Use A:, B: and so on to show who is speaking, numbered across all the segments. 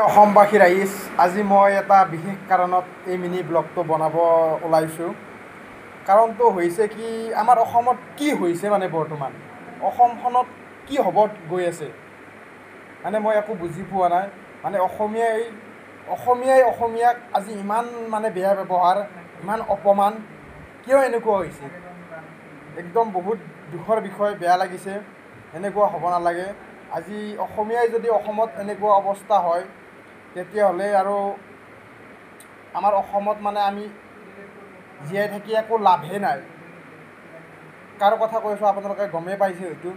A: অসমবাসী ৰাইজ, আজি মই এটা বিশেষ কাৰণত এই মিনি ব্লগটো বনাব ওলাইছোঁ। কাৰণটো হৈছে কি, আমাৰ অসমত কি হৈছে মানে বৰ্তমান অসমখনত কি হ'ব গৈ আছে মানে মই একো বুজি পোৱা নাই। মানে অসমীয়াক আজি ইমান মানে বেয়া ব্যৱহাৰ, ইমান অপমান, কিয় এনেকুৱা হৈছে? একদম বহুত দুখৰ বিষয়, বেয়া লাগিছে। এনেকুৱা হ'ব নালাগে। আজি অসমীয়াই যদি অসমত এনেকুৱা অৱস্থা হয়, তেতিয়াহ'লে আৰু আমাৰ অসমত মানে আমি জীয়াই থাকি একো লাভেই নাই। কাৰ কথা কৈছোঁ আপোনালোকে গমেই পাইছে হয়তো।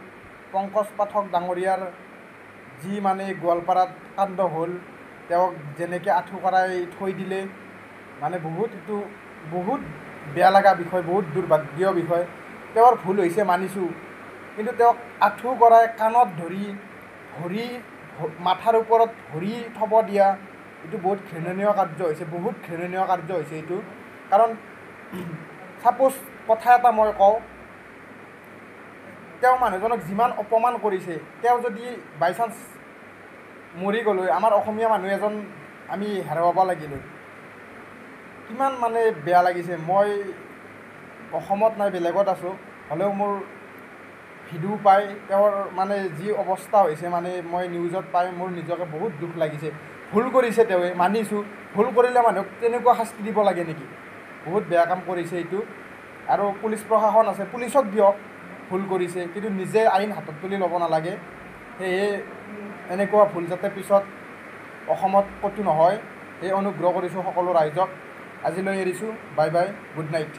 A: পংকজ পাঠক ডাঙৰীয়াৰ যি মানে গোৱালপাৰাত কাণ্ড হ'ল, তেওঁক যেনেকৈ আঁঠু কঢ়াই থৈ দিলে, মানে বহুত বেয়া লগা বিষয়, বহুত দুৰ্ভাগ্যৰ বিষয়। তেওঁৰ ভুল হৈছে মানিছোঁ, কিন্তু তেওঁক আঁঠু কঢ়াই কাণত ধৰি মাথাৰ ওপৰত ভৰি থ'ব দিয়া, এইটো বহুত ঘৃণনীয় কাৰ্য হৈছে, বহুত ঘৃণনীয় কাৰ্য হৈছে এইটো। কাৰণ ছাপ'জ কথা এটা মই কওঁ, তেওঁ মানুহজনক যিমান অপমান কৰিছে, তেওঁ যদি বাই চান্স মৰি গ'ল হয়, আমাৰ অসমীয়া মানুহ এজন আমি হেৰুৱাব লাগিল হয়। কিমান মানে বেয়া লাগিছে। মই অসমত নাই, বেলেগত আছোঁ, হ'লেও মোৰ ভিডিঅ' পাই তেওঁৰ মানে যি অৱস্থা হৈছে, মানে মই নিউজত পাই মোৰ নিজকে বহুত দুখ লাগিছে। ভুল কৰিছে তেওঁৱে, মানিছোঁ। ভুল কৰিলে মানুহক তেনেকুৱা শাস্তি দিব লাগে নেকি? বহুত বেয়া কাম কৰিছে এইটো। আৰু পুলিচ প্ৰশাসন আছে, পুলিচক দিয়ক, ভুল কৰিছে, কিন্তু নিজে আইন হাতত তুলি ল'ব নালাগে। সেয়ে এনেকুৱা ভুল যাতে পিছত অসমত ক'তো নহয়, এই অনুগ্ৰহ কৰিছোঁ সকলো ৰাইজক। আজিলৈ এৰিছোঁ, বাই বাই, গুড নাইট।